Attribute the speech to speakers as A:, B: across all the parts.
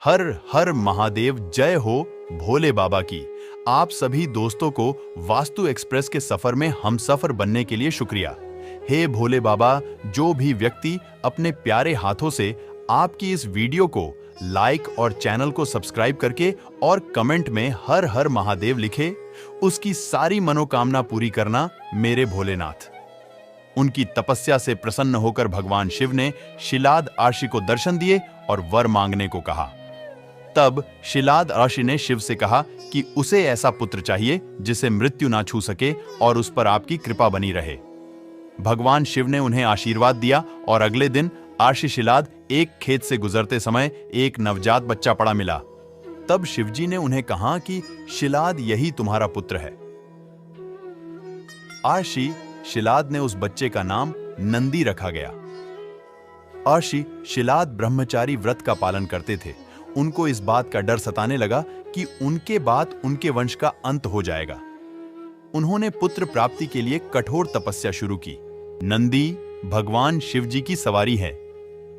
A: हर हर महादेव, जय हो भोले बाबा की। आप सभी दोस्तों को वास्तु एक्सप्रेस के सफर में हमसफर बनने के लिए शुक्रिया। हे भोले बाबा, जो भी व्यक्ति अपने प्यारे हाथों से आपकी इस वीडियो को लाइक और चैनल को सब्सक्राइब करके और कमेंट में हर हर महादेव लिखे, उसकी सारी मनोकामना पूरी करना मेरे भोलेनाथ। उनकी तपस्या से प्रसन्न होकर भगवान शिव ने शिलाद आर्षि को दर्शन दिए और वर मांगने को कहा। तब शिलाद आर्षि ने शिव से कहा कि उसे ऐसा पुत्र चाहिए जिसे मृत्यु ना छू सके और उस पर आपकी कृपा बनी रहे। भगवान शिव ने उन्हें आशीर्वाद दिया और अगले दिन आर्षि शिलाद एक खेत से गुजरते समय एक नवजात बच्चा पड़ा मिला। तब शिवजी ने उन्हें कहा कि शिलाद, यही तुम्हारा पुत्र है। आर्षि शिलाद ने उस बच्चे का नाम नंदी रखा गया। आर्षि शिलाद ब्रह्मचारी व्रत का पालन करते थे। उनको इस बात का डर सताने लगा कि उनके बाद उनके वंश का अंत हो जाएगा। उन्होंने पुत्र प्राप्ति के लिए कठोर तपस्या शुरू की। नंदी भगवान शिव जी की सवारी है।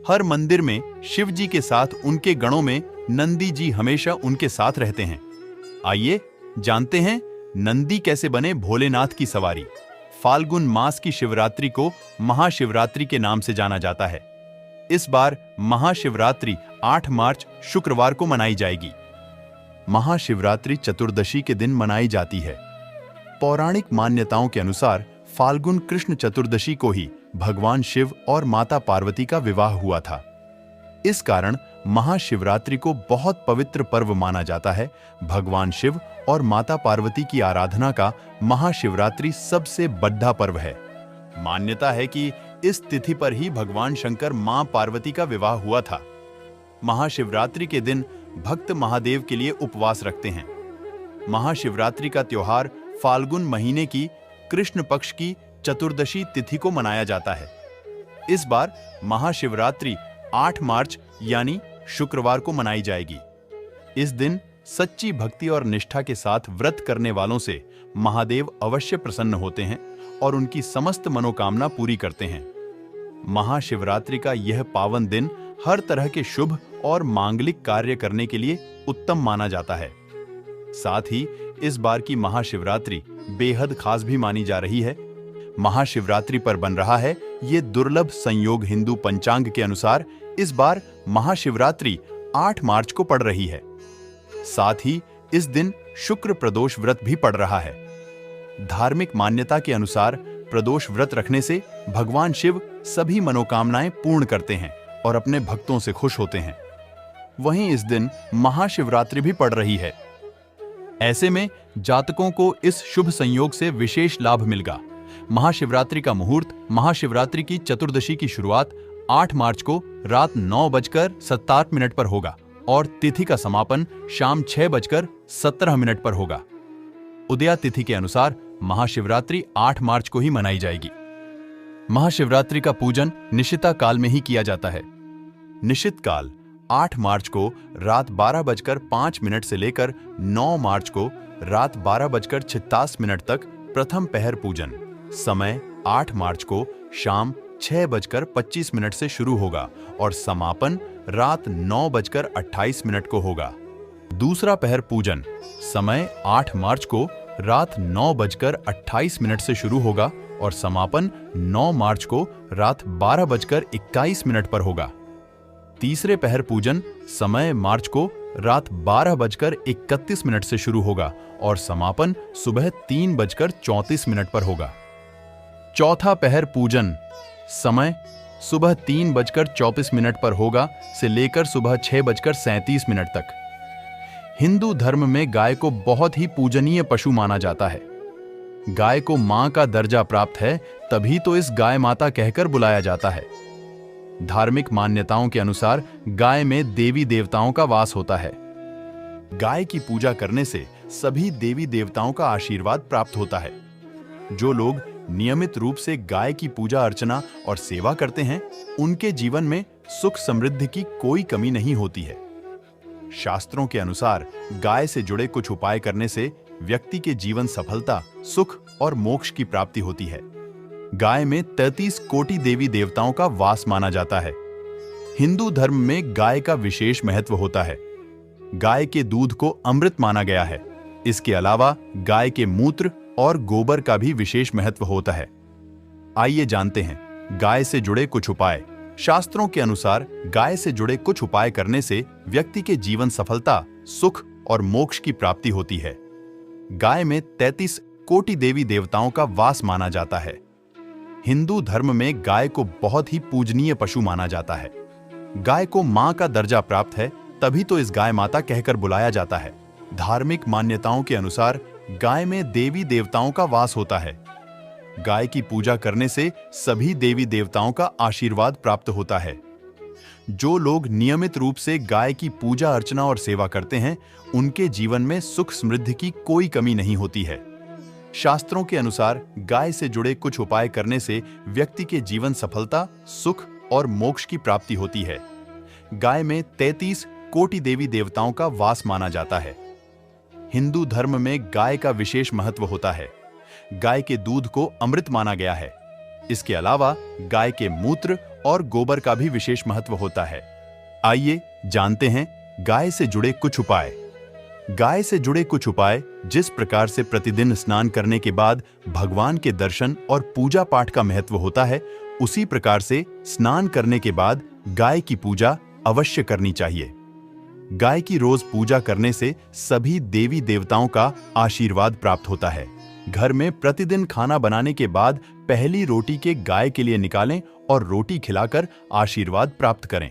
A: हर मंदिर में शिव जी के साथ उनके गणों में नंदी जी हमेशा उनके साथ रहते हैं। आइए जानते हैं नंदी कैसे बने भोलेनाथ की सवारी। फाल्गुन मास की शिवरात्रि को महाशिवरात्रि के नाम से जाना जाता है। इस बार महाशिवरात्रि 8 मार्च शुक्रवार को मनाई जाएगी। महाशिवरात्रि चतुर्दशी के दिन मनाई जाती है। पौराणिक मान्यताओं के अनुसार फाल्गुन कृष्ण चतुर्दशी को ही भगवान शिव और माता पार्वती का विवाह हुआ था। इस कारण महाशिवरात्रि को बहुत पवित्र पर्व माना जाता है। भगवान शिव और माता पार्वती की आराधना का महाशिवरात्रि सबसे बड़ा पर्व है। मान्यता है कि इस तिथि पर ही भगवान शंकर मां पार्वती का विवाह हुआ था। महाशिवरात्रि के दिन भक्त महादेव के लिए उपवास रखते हैं। महाशिवरात्रि का त्योहार फाल्गुन महीने की कृष्ण पक्ष की चतुर्दशी तिथि को मनाया जाता है। इस बार महाशिवरात्रि 8 मार्च यानी शुक्रवार को मनाई जाएगी। इस दिन सच्ची भक्ति और निष्ठा के साथ व्रत करने वालों से महादेव अवश्य प्रसन्न होते हैं और उनकी समस्त मनोकामना पूरी करते हैं। महाशिवरात्रि का यह पावन दिन हर तरह के शुभ और मांगलिक कार्य करने के लिए उत्तम माना जाता है। साथ ही इस बार की महाशिवरात्रि बेहद खास भी मानी जा रही है। महाशिवरात्रि पर बन रहा है ये दुर्लभ संयोग। हिंदू पंचांग के अनुसार इस बार महाशिवरात्रि 8 मार्च को पड़ रही है। साथ ही इस दिन शुक्र प्रदोष व्रत भी पड़ रहा है। धार्मिक मान्यता के अनुसार प्रदोष व्रत रखने से भगवान शिव सभी मनोकामनाएं पूर्ण करते हैं और अपने भक्तों से खुश होते हैं। वहीं इस दिन महाशिवरात्रि भी पड़ रही है। ऐसे में जातकों को इस शुभ संयोग से विशेष लाभ मिलेगा। महाशिवरात्रि का मुहूर्त, महाशिवरात्रि की चतुर्दशी की शुरुआत 8 मार्च को रात 9:17 पर होगा और तिथि का समापन शाम 6:17 पर होगा। उदया तिथि के अनुसार महाशिवरात्रि 8 मार्च को ही मनाई जाएगी। महाशिवरात्रि का पूजन निशिता काल में ही किया जाता है। निशित काल 8 मार्च को रात 12:05 से लेकर 9 मार्च को रात 12:46 तक प्रथम पहर पूजन। समय 8 मार्च को शाम 6:25 से शुरू होगा और समापन रात 9:28 को होगा। दूसरा पहर पूजन समय 8 मार्च को रात 9:28 से शुरू होगा और समापन 9 मार्च को रात 12:21 पर होगा। तीसरे पहर पूजन समय मार्च को रात 12:31 से शुरू होगा और समापन सुबह 3:34 पर होगा। चौथा पहर पूजन समय सुबह 3:24 पर होगा से लेकर सुबह 6:37 तक। हिंदू धर्म में गाय को बहुत ही पूजनीय पशु माना जाता है। गाय को मां का दर्जा प्राप्त है, तभी तो इस गाय माता कहकर बुलाया जाता है। धार्मिक मान्यताओं के अनुसार गाय में देवी देवताओं का वास होता है। गाय की पूजा करने से सभी देवी देवताओं का आशीर्वाद प्राप्त होता है। जो लोग नियमित रूप से गाय की पूजा अर्चना और सेवा करते हैं, उनके जीवन में सुख समृद्धि की कोई कमी नहीं होती है। शास्त्रों के अनुसार गाय से जुड़े कुछ उपाय करने से व्यक्ति के जीवन सफलता, सुख और मोक्ष की प्राप्ति होती है। गाय में 33 कोटि देवी देवताओं का वास माना जाता है। हिंदू धर्म में गाय का विशेष महत्व होता है। गाय के दूध को अमृत माना गया है। इसके अलावा गाय के मूत्र और गोबर का भी विशेष महत्व होता है। आइए जानते हैं गाय से जुड़े कुछ उपाय। शास्त्रों के अनुसार गाय से जुड़े कुछ उपाय करने से व्यक्ति के जीवन सफलता, सुख और मोक्ष की प्राप्ति होती है। गाय में 33 कोटि देवी देवताओं का वास माना जाता है। हिंदू धर्म में गाय को बहुत ही पूजनीय पशु माना जाता है। गाय को मां का दर्जा प्राप्त है, तभी तो इस गाय माता कहकर बुलाया जाता है। धार्मिक मान्यताओं के अनुसार गाय में देवी देवताओं का वास होता है। गाय की पूजा करने से सभी देवी देवताओं का आशीर्वाद प्राप्त होता है। जो लोग नियमित रूप से गाय की पूजा अर्चना और सेवा करते हैं, उनके जीवन में सुख समृद्धि की कोई कमी नहीं होती है। शास्त्रों के अनुसार गाय से जुड़े कुछ उपाय करने से व्यक्ति के जीवन सफलता, सुख और मोक्ष की प्राप्ति होती है। गाय में 33 कोटि देवी देवताओं का वास माना जाता है। हिंदू धर्म में गाय का विशेष महत्व होता है। गाय के दूध को अमृत माना गया है। इसके अलावा गाय के मूत्र और गोबर का भी विशेष महत्व होता है। आइए जानते हैं गाय से जुड़े कुछ उपाय। गाय से जुड़े कुछ उपाय जिस प्रकार से प्रतिदिन स्नान करने के बाद भगवान के दर्शन और पूजा पाठ का महत्व होता है, उसी प्रकार से स्नान करने के बाद गाय की पूजा अवश्य करनी चाहिए। गाय की रोज पूजा करने से सभी देवी देवताओं का आशीर्वाद प्राप्त होता है। घर में प्रतिदिन खाना बनाने के बाद पहली रोटी के गाय के लिए निकालें और रोटी खिलाकर आशीर्वाद प्राप्त करें।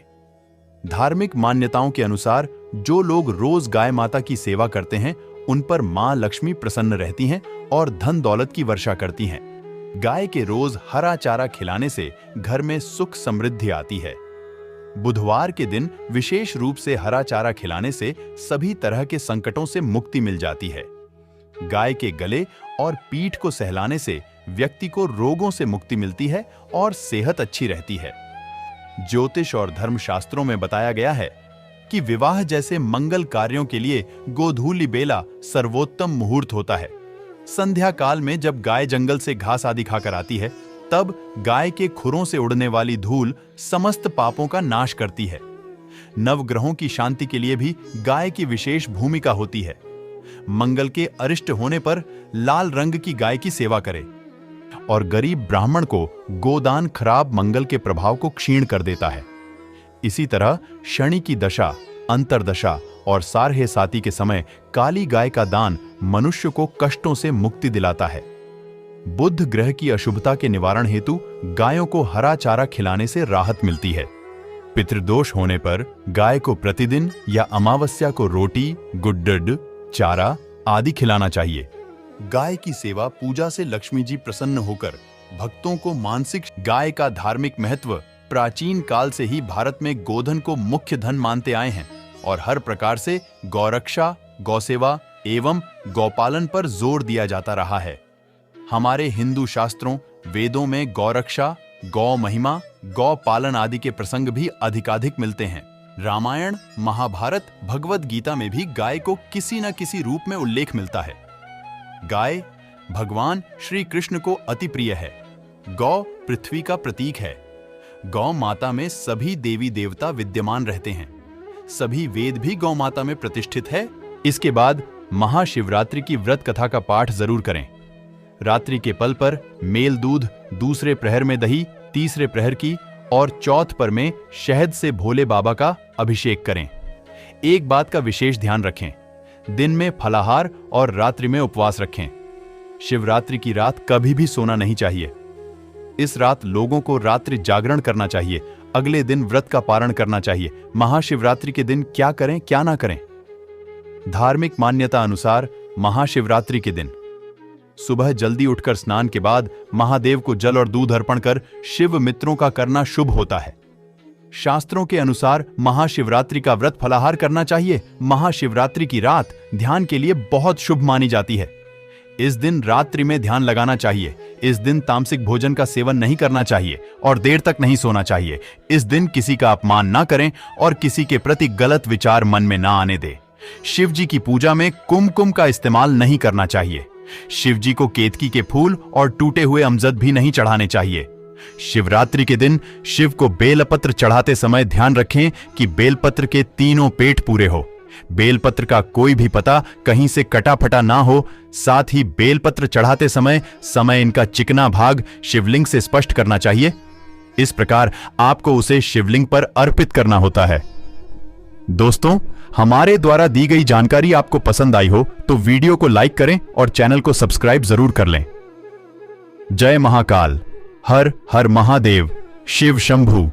A: धार्मिक मान्यताओं के अनुसार जो लोग रोज गाय माता की सेवा करते हैं, उन पर मां लक्ष्मी प्रसन्न रहती हैं और धन दौलत की वर्षा करती हैं। गाय के रोज हरा चारा खिलाने से घर में सुख समृद्धि आती है। बुधवार के दिन विशेष रूप से हरा चारा खिलाने से सभी तरह के संकटों से मुक्ति मिल जाती है। गाय के गले और पीठ को सहलाने से व्यक्ति को रोगों से मुक्ति मिलती है और सेहत अच्छी रहती है। ज्योतिष और धर्मशास्त्रों में बताया गया है कि विवाह जैसे मंगल कार्यों के लिए गोधूली बेला सर्वोत्तम मुहूर्त होता है। संध्या काल में जब गाय जंगल से घास आदि खाकर आती है, तब गाय के खुरों से उड़ने वाली धूल समस्त पापों का नाश करती है। नवग्रहों की शांति के लिए भी गाय की विशेष भूमिका होती है। मंगल के अरिष्ट होने पर लाल रंग की गाय की सेवा करें और गरीब ब्राह्मण को गोदान खराब मंगल के प्रभाव को क्षीण कर देता है। इसी तरह शनि की दशा, अंतरदशा और सारहे साती के समय काली गाय का दान मनुष्य को कष्टों से मुक्ति दिलाता है। बुध ग्रह की अशुभता के निवारण हेतु गायों को हरा चारा खिलाने से राहत मिलती है। पितृदोष होने पर गाय को प्रतिदिन या अमावस्या को रोटी, गुड्डड, चारा आदि खिलाना चाहिए। गाय की सेवा पूजा से लक्ष्मी जी प्रसन्न होकर भक्तों को मानसिक। गाय का धार्मिक महत्व प्राचीन काल से ही भारत में गोधन को मुख्य धन मानते आए हैं और हर प्रकार से गौरक्षा, गौसेवा एवं गौपालन पर जोर दिया जाता रहा है। हमारे हिंदू शास्त्रों, वेदों में गौरक्षा, गौ महिमा, गौ पालन आदि के प्रसंग भी अधिकाधिक मिलते हैं। रामायण, महाभारत, भगवद गीता में भी गाय को किसी न किसी रूप में उल्लेख मिलता है। गाय भगवान श्री कृष्ण को अति प्रिय है। गौ पृथ्वी का प्रतीक है। गौ माता में सभी देवी देवता विद्यमान रहते हैं। सभी वेद भी गौ माता में प्रतिष्ठित है। इसके बाद महाशिवरात्रि की व्रत कथा का पाठ जरूर करें। रात्रि के पल पर मेल दूध, दूसरे प्रहर में दही, तीसरे प्रहर की और चौथ पर में शहद से भोले बाबा का अभिषेक करें। एक बात का विशेष ध्यान रखें, दिन में फलाहार और रात्रि में उपवास रखें। शिवरात्रि की रात कभी भी सोना नहीं चाहिए। इस रात लोगों को रात्रि जागरण करना चाहिए। अगले दिन व्रत का पारण करना चाहिए। महाशिवरात्रि के दिन क्या करें क्या ना करें। धार्मिक मान्यता अनुसार महाशिवरात्रि के दिन सुबह जल्दी उठकर स्नान के बाद महादेव को जल और दूध अर्पण कर शिव मित्रों का करना शुभ होता है। शास्त्रों के अनुसार महाशिवरात्रि का व्रत फलाहार करना चाहिए। महाशिवरात्रि की रात ध्यान के लिए बहुत शुभ मानी जाती है। इस दिन रात्रि में ध्यान लगाना चाहिए। इस दिन तामसिक भोजन का सेवन नहीं करना चाहिए और देर तक नहीं सोना चाहिए। इस दिन किसी का अपमान ना करें और किसी के प्रति गलत विचार मन में ना आने दें। शिव जी की पूजा में कुमकुम का इस्तेमाल नहीं करना चाहिए। शिव जी को केतकी के फूल और टूटे हुए अमजद भी नहीं चढ़ाने चाहिए। शिवरात्रि के दिन शिव को बेलपत्र चढ़ाते समय ध्यान रखें कि बेलपत्र के तीनों पेट पूरे हो। बेलपत्र का कोई भी पता कहीं से कटा फटा ना हो, साथ ही बेलपत्र चढ़ाते समय इनका चिकना भाग शिवलिंग से स्पष्ट करना चाहिए। इस प्रकार आपको उसे शिवलिंग पर अर्पित करना होता है। दोस्तों, हमारे द्वारा दी गई जानकारी आपको पसंद आई हो तो वीडियो को लाइक करें और चैनल को सब्सक्राइब जरूर कर लें। जय महाकाल। हर हर महादेव। शिव शंभू।